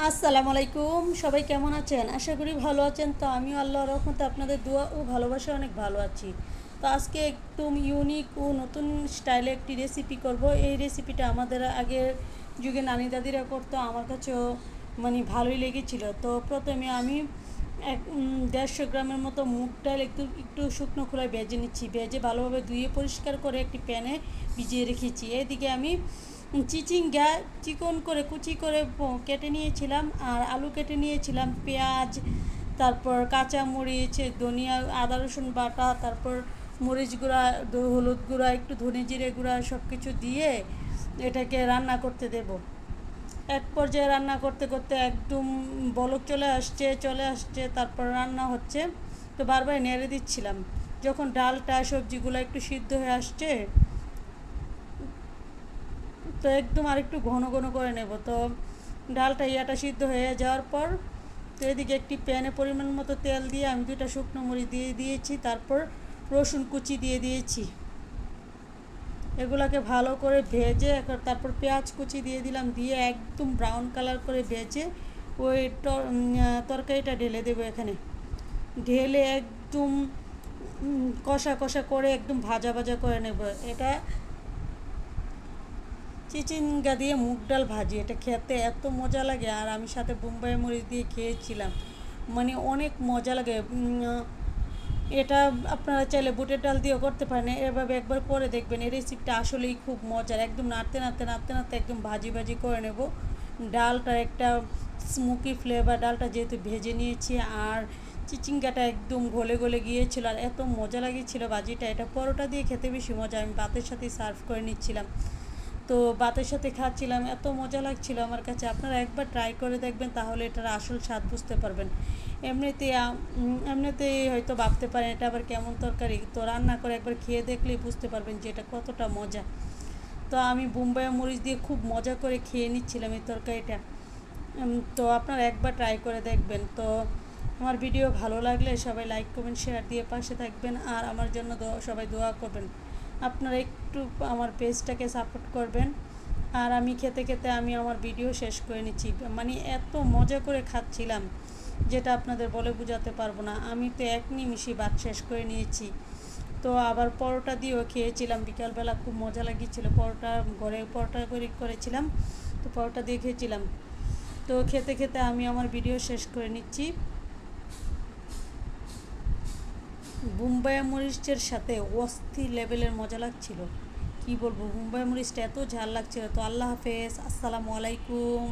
আসসালামু আলাইকুম, সবাই কেমন আছেন? আশা করি ভালো আছেন। তো আমিও আল্লাহর রহমতে আপনাদের দোয়া ও ভালোবাসায় অনেক ভালো আছি। তো আজকে একদম ইউনিক ও নতুন স্টাইলে একটি রেসিপি করব। এই রেসিপিটা আমাদের আগের যুগে নানি দাদিরা করতো, আমার কাছেও মানে ভালোই লেগেছিল। তো প্রথমে আমি 150 গ্রামের মতো মুগ ডাল একটু একটু শুকনো খোলায় ভেজে নিচ্ছি। ভেজে ভালোভাবে ধুয়ে পরিষ্কার করে একটি প্যানে ভিজিয়ে রেখেছি। এদিকে আমি চিচিঙ্গা চিকন করে কুচি করে কেটে নিয়েছিলাম, আর আলু কেটে নিয়েছিলাম, পেঁয়াজ, তারপর কাঁচা মরিচ, ধনিয়া, আদা রসুন বাটা, তারপর মরিচ গুঁড়া, হলুদ গুঁড়া, একটু ধনে জিরে গুঁড়া সব কিছু দিয়ে এটাকে রান্না করতে দেব। এক পর্যায়ে রান্না করতে করতে একদম বলক চলে আসছে, তারপর রান্না হচ্ছে। তো বারবার নেড়ে দিচ্ছিলাম। যখন ডালটা সবজিগুলো একটু সিদ্ধ হয়ে আসছে, তো একদম আরেকটু ঘন ঘন করে নেব। তো ডালটা সিদ্ধ হয়ে যাওয়ার পর, তো এদিকে একটি প্যানে পরিমাণ মতো তেল দিয়ে আমি 2টা শুকনো মরিচ দিয়ে দিয়েছি, তারপর রসুন কুচি দিয়ে দিয়েছি। এগুলাকে ভালো করে ভেজে তারপর পেঁয়াজ কুচি দিয়ে দিলাম, দিয়ে একদম ব্রাউন কালার করে ভেজে ওই তরকারিটা ঢেলে দেবো এখানে। ঢেলে একদম কষা কষা করে একদম ভাজা ভাজা করে নেব। এটা চিচিঙ্গা দিয়ে মুগ ডাল ভাজি, এটা খেতে এত মজা লাগে। আর আমি সাথে বোম্বাই মরিচ দিয়ে খেয়েছিলাম, মানে অনেক মজা লাগে। এটা আপনারা চাইলে বুটের ডাল দিয়েও করতে পারেন। এভাবে একবার করে দেখবেন, এই রেসিপিটা আসলেই খুব মজার। একদম নাড়তে নাড়তে নাড়তে নাড়তে একদম ভাজি ভাজি করে নেব। ডালটার একটা স্মোকি ফ্লেভার, ডালটা যেহেতু ভেজে নিয়েছি, আর চিচিঙ্গাটা একদম গলে গলে গিয়েছিল, আর এত মজা লাগিয়েছিল ভাজিটা। এটা পরোটা দিয়ে খেতে বেশি মজা। আমি ভাতের সাথে সার্ভ করে নিচ্ছিলাম, তো ভাতের সাথে খাচ্ছিলাম, এত মজা লাগছিল আমার কাছে। আপনারা একবার ট্রাই করে দেখবেন, তাহলে এটার আসল স্বাদ বুঝতে পারবেন। এমনিতেই হয়তো ভাবতে পারেন এটা আবার কেমন তরকারি, তো রান্না করে একবার খেয়ে দেখলেই বুঝতে পারবেন যে এটা কতটা মজা। তো আমি বোম্বাই মরিচ দিয়ে খুব মজা করে খেয়ে নিচ্ছিলাম এই তরকারিটা। তো আপনারা একবার ট্রাই করে দেখবেন। তো আমার ভিডিও ভালো লাগলে সবাই লাইক কমেন্ট শেয়ার দিয়ে পাশে থাকবেন, আর আমার জন্য সবাই দোয়া করবেন। আপনারা একটু আমার পেজটাকে সাপোর্ট করবেন। আর আমি খেতে খেতে আমি আমার ভিডিও শেষ করে নিচ্ছি, মানে এত মজা করে খাচ্ছিলাম যেটা আপনাদের বলে বোঝাতে পারবো না। আমি তো এক নিমিষেই ভাত শেষ করে নিয়েছি। তো আবার পরোটা দিয়েও খেয়েছিলাম বিকালবেলা, খুব মজা লাগিয়েছিল। পরোটা ঘরে পরোটা করেছিলাম, তো পরোটা দিয়ে খেয়েছিলাম। তো খেতে খেতে আমি আমার ভিডিও শেষ করে নিচ্ছি। বোম্বাই মরিচের সাথে অস্থির লেভেলের মজা লাগছিল, কি বলবো। বোম্বাই মরিচটা এত ঝাল লাগছিল। তো আল্লাহ হাফেজ, আসসালামু আলাইকুম।